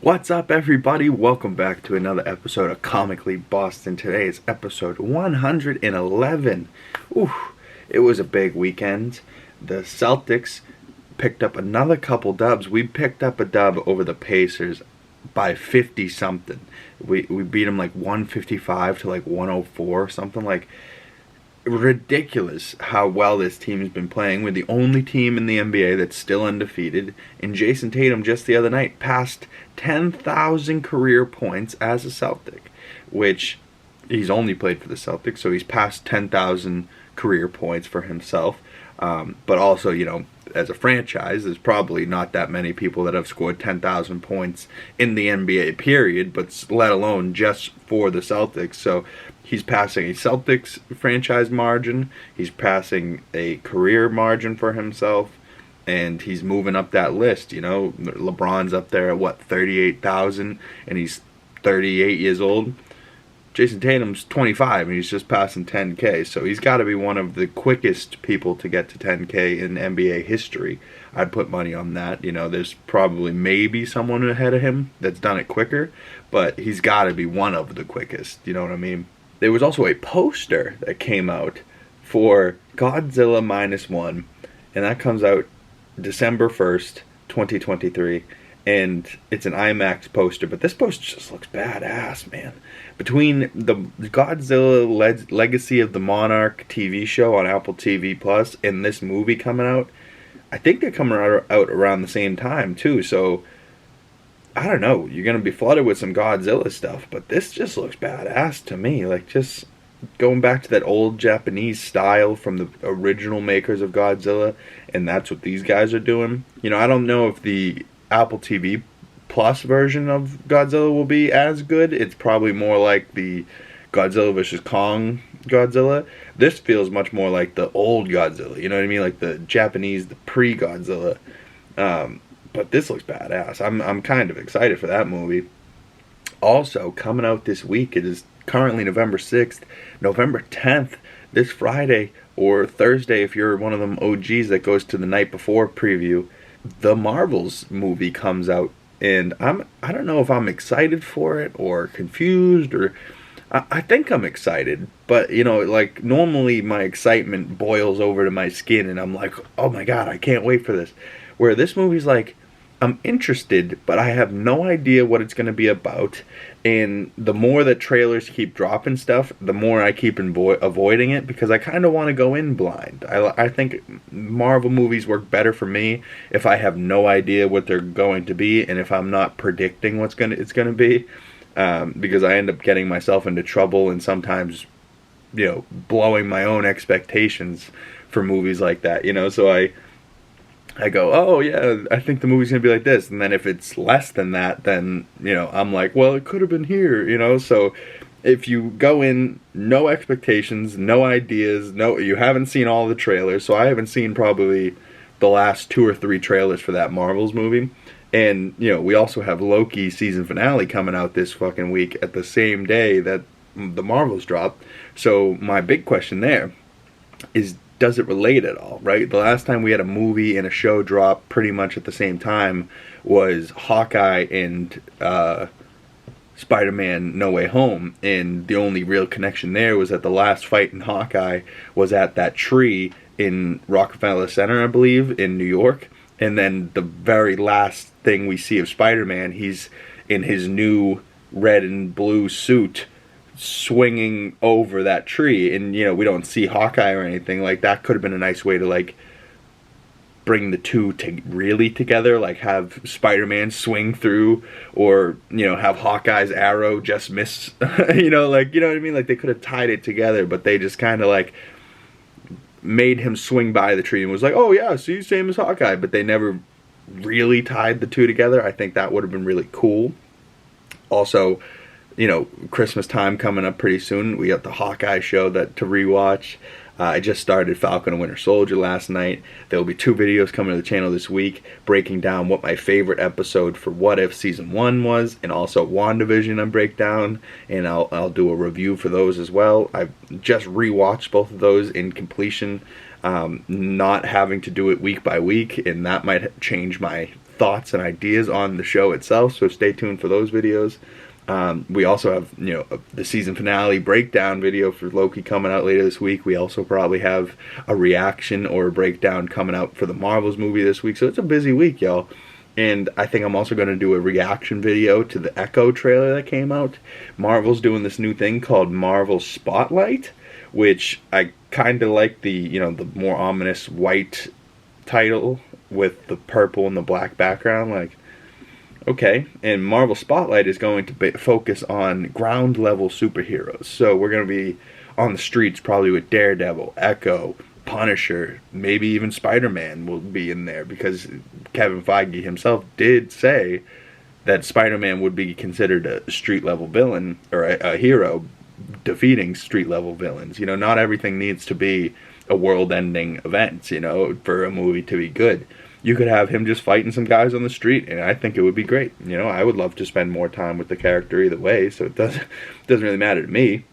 What's up, everybody? Welcome back to another episode of Comically Boston. Today is episode 111. Ooh, it was a big weekend. The Celtics picked up another couple dubs. We picked up a dub over the Pacers by 50 something. We beat them like 155 to like 104, something like ridiculous how well this team has been playing. We're the only team in the NBA that's still undefeated, and Jason Tatum just the other night passed 10,000 career points as a Celtic, which he's only played for the Celtics, so he's passed 10,000 career points for himself. But also, you know, as a franchise, there's probably not that many people that have scored 10,000 points in the NBA period, but let alone just for the Celtics. So he's passing a Celtics franchise margin, he's passing a career margin for himself, and he's moving up that list. You know, LeBron's up there at what, 38,000, and he's 38 years old. Jason Tatum's 25 and he's just passing 10K, so he's got to be one of the quickest people to get to 10K in NBA history. I'd put money on that. You know, there's probably maybe someone ahead of him that's done it quicker, but he's got to be one of the quickest, you know what I mean? There was also a poster that came out for Godzilla -1, and that comes out December 1st, 2023. And it's an IMAX poster, but this poster just looks badass, man. Between the Godzilla Legacy of the Monarch TV show on Apple TV Plus and this movie coming out, I think they're coming out around the same time, too. So, I don't know. You're going to be flooded with some Godzilla stuff, but this just looks badass to me. Like, just going back to that old Japanese style from the original makers of Godzilla, and that's what these guys are doing. You know, I don't know if the Apple TV Plus version of Godzilla will be as good. It's probably more like the Godzilla vs. Kong Godzilla. This feels much more like the old Godzilla, you know what I mean? Like the Japanese, the pre-Godzilla. But this looks badass. I'm kind of excited for that movie. Also, coming out this week, it is currently November 6th, November 10th, this Friday, or Thursday if you're one of them OGs that goes to the night before preview, the Marvels movie comes out, and I don't know if I'm excited for it or confused, or I think I'm excited, but you know, like normally my excitement boils over to my skin and I'm like, oh my god, I can't wait for this. Where this movie's like, I'm interested, but I have no idea what it's going to be about. And the more that trailers keep dropping stuff, the more I keep avoiding it, because I kind of want to go in blind. I think Marvel movies work better for me if I have no idea what they're going to be, and if I'm not predicting what's it's going to be, because I end up getting myself into trouble and sometimes, you know, blowing my own expectations for movies like that. You know, so I go, oh yeah, I think the movie's going to be like this. And then if it's less than that, then, you know, I'm like, well, it could have been here, you know. So if you go in, no expectations, no ideas, you haven't seen all the trailers. So I haven't seen probably the last 2 or 3 trailers for that Marvels movie. And, you know, we also have Loki season finale coming out this fucking week at the same day that the Marvels drop. So my big question there is, does it relate at all, right? The last time we had a movie and a show drop pretty much at the same time was Hawkeye and Spider-Man No Way Home, and the only real connection there was that the last fight in Hawkeye was at that tree in Rockefeller Center, I believe, in New York, and then the very last thing we see of Spider-Man, he's in his new red and blue suit swinging over that tree, and you know, we don't see Hawkeye or anything. Like, that could have been a nice way to like bring the two really together, like have Spider-Man swing through, or you know, have Hawkeye's arrow just miss you know, like, you know what I mean? Like, they could have tied it together, but they just kind of like made him swing by the tree and was like, oh yeah, see, same as Hawkeye, but they never really tied the two together. I think that would have been really cool. Also, you know, Christmas time coming up pretty soon. We got the Hawkeye show to rewatch. I just started Falcon and Winter Soldier last night. There will be 2 videos coming to the channel this week, breaking down what my favorite episode for What If Season 1 was, and also WANDAVISON on breakdown, and I'll do a review for those as well. I've just rewatched both of those in completion, not having to do it week by week, and that might change my thoughts and ideas on the show itself, so stay tuned for those videos. We also have, the season finale breakdown video for Loki coming out later this week. We also probably have a reaction or a breakdown coming out for the Marvels movie this week. So it's a busy week, y'all. And I think I'm also going to do a reaction video to the Echo trailer that came out. Marvel's doing this new thing called Marvel Spotlight, which I kind of like the more ominous white title with the purple and the black background. Like, okay, and Marvel Spotlight is going to focus on ground level superheroes. So we're going to be on the streets probably with Daredevil, Echo, Punisher, maybe even Spider-Man will be in there, because Kevin Feige himself did say that Spider-Man would be considered a street level villain, or a hero defeating street level villains. Not everything needs to be a world ending event, for a movie to be good. You could have him just fighting some guys on the street, and I think it would be great. I would love to spend more time with the character either way, so it doesn't really matter to me.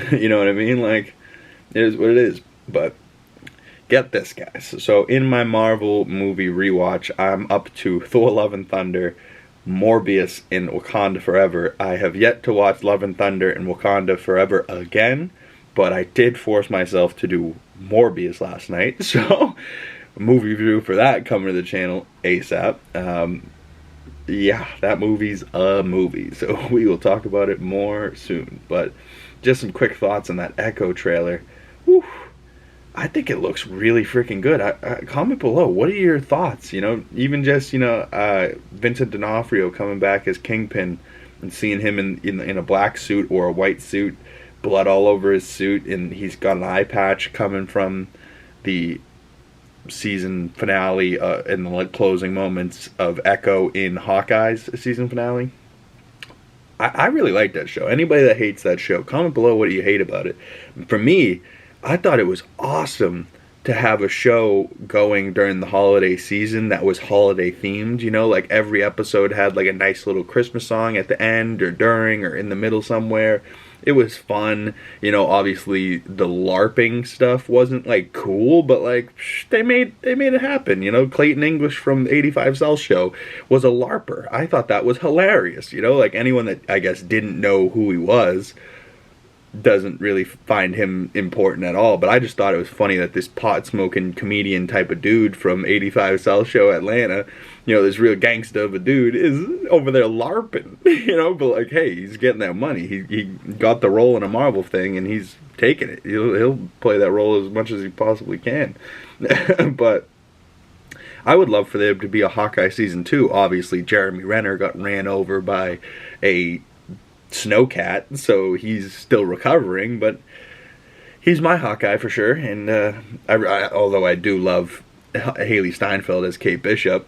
You know what I mean? Like, it is what it is. But get this, guys. So in my Marvel movie rewatch, I'm up to Thor: Love and Thunder, Morbius, and Wakanda Forever. I have yet to watch Love and Thunder and Wakanda Forever again, but I did force myself to do Morbius last night. So movie review for that coming to the channel ASAP. Yeah, that movie's a movie, so we will talk about it more soon. But just some quick thoughts on that Echo trailer. Whew, I think it looks really freaking good. Comment below, what are your thoughts? Even just Vincent D'Onofrio coming back as Kingpin and seeing him in a black suit or a white suit, blood all over his suit, and he's got an eye patch coming from the season finale in the closing moments of Echo in Hawkeye's season finale. I really like that show. Anybody that hates that show, comment below what you hate about it. For me, I thought it was awesome to have a show going during the holiday season that was holiday themed. Like every episode had like a nice little Christmas song at the end or during or in the middle somewhere. It was fun. Obviously the LARPing stuff wasn't like cool, but like they made it happen. Clayton English from the 85 South show was a LARPer. I thought that was hilarious. Like anyone that I guess didn't know who he was doesn't really find him important at all, but I just thought it was funny that this pot-smoking comedian type of dude from 85 South Show Atlanta, this real gangsta of a dude, is over there LARPing, but like, hey, he's getting that money. He got the role in a Marvel thing, and he's taking it. He'll play that role as much as he possibly can. But I would love for there to be a Hawkeye season 2. Obviously, Jeremy Renner got ran over by a snowcat, so he's still recovering, but he's my Hawkeye for sure. And although I do love Haley Steinfeld as Kate Bishop,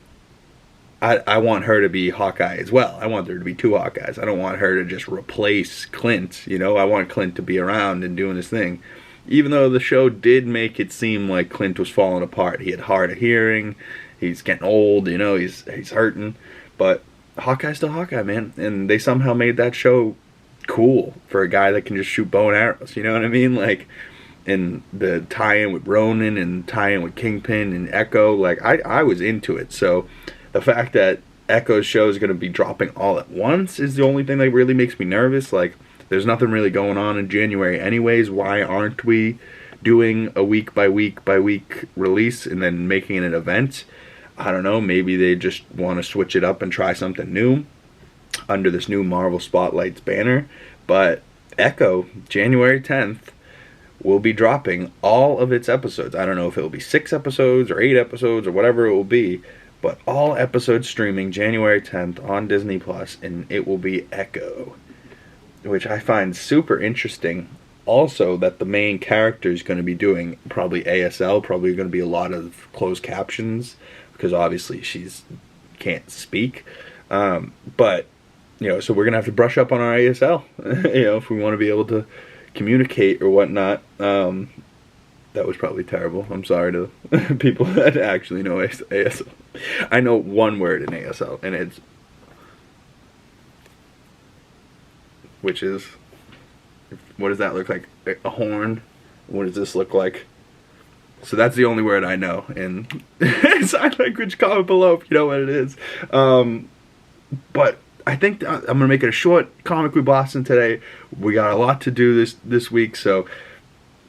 I want her to be Hawkeye as well. I want there to be 2 Hawkeyes. I don't want her to just replace Clint. I want Clint to be around and doing his thing, even though the show did make it seem like Clint was falling apart. He had hard of hearing, he's getting old, he's hurting, but Hawkeye's still Hawkeye, man. And they somehow made that show cool for a guy that can just shoot bow and arrows. You know what I mean? Like, and the tie-in with Ronin and tie-in with Kingpin and Echo, like, I was into it. So the fact that Echo's show is going to be dropping all at once is the only thing that really makes me nervous. Like, there's nothing really going on in January anyways. Why aren't we doing a week by week by week release and then making it an event? I don't know, maybe they just want to switch it up and try something new under this new Marvel Spotlights banner. But Echo, January 10th, will be dropping all of its episodes. I don't know if it will be 6 episodes or 8 episodes or whatever it will be, but all episodes streaming January 10th on Disney Plus, and it will be Echo, which I find super interesting. Also, that the main character is going to be doing probably ASL, probably going to be a lot of closed captions, because obviously she's can't speak. But so we're gonna have to brush up on our ASL, if we want to be able to communicate or whatnot. That was probably terrible. I'm sorry to people that actually know ASL. I know one word in ASL, and it's, which is, what does that look like? A horn? What does this look like? So that's the only word I know. And sign language, comment below if you know what it is. But I think I'm going to make it a short Comically Boston today. We got a lot to do this week, so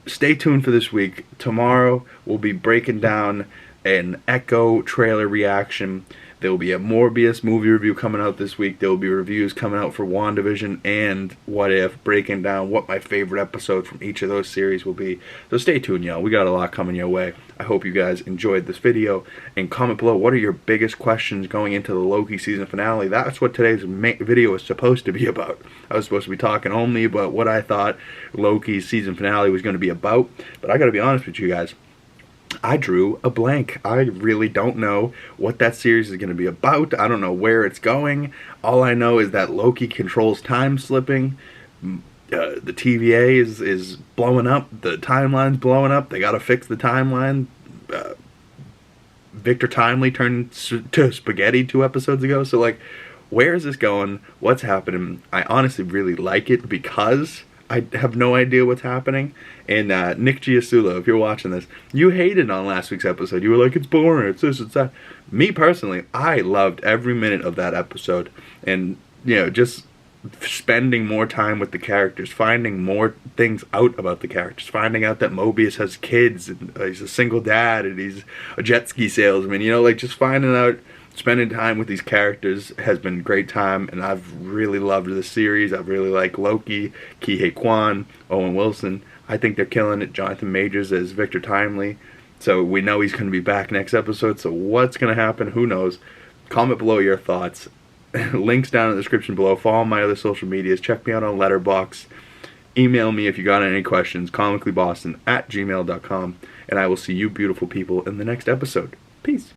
stay tuned for this week. Tomorrow we'll be breaking down an Echo trailer reaction. There will be a Morbius movie review coming out this week. There will be reviews coming out for WANDAVISON and What If, breaking down what my favorite episode from each of those series will be. So stay tuned, y'all. We got a lot coming your way. I hope you guys enjoyed this video. And comment below, what are your biggest questions going into the Loki season finale? That's what today's video is supposed to be about. I was supposed to be talking only about what I thought Loki's season finale was going to be about. But I got to be honest with you guys. I drew a blank. I really don't know what that series is going to be about. I don't know where it's going. All I know is that Loki controls time slipping. The TVA is blowing up. The timeline's blowing up. They got to fix the timeline. Victor Timely turned to spaghetti 2 episodes ago. So, like, where is this going? What's happening? I honestly really like it because I have no idea what's happening. And Nick Giasulo, if you're watching this, you hated on last week's episode. You were like, it's boring, it's this, it's that. Me personally, I loved every minute of that episode. And, you know, just spending more time with the characters, finding more things out about the characters, finding out that Mobius has kids, and he's a single dad, and he's a jet ski salesman, you know, like just finding out, spending time with these characters has been a great time, and I've really loved this series. I've really liked Loki, Kihei Kwan, Owen Wilson. I think they're killing it. Jonathan Majors as Victor Timely. So we know he's going to be back next episode. So what's going to happen? Who knows? Comment below your thoughts. Links down in the description below. Follow my other social medias. Check me out on Letterboxd. Email me if you got any questions. ComicallyBoston@gmail.com. And I will see you beautiful people in the next episode. Peace.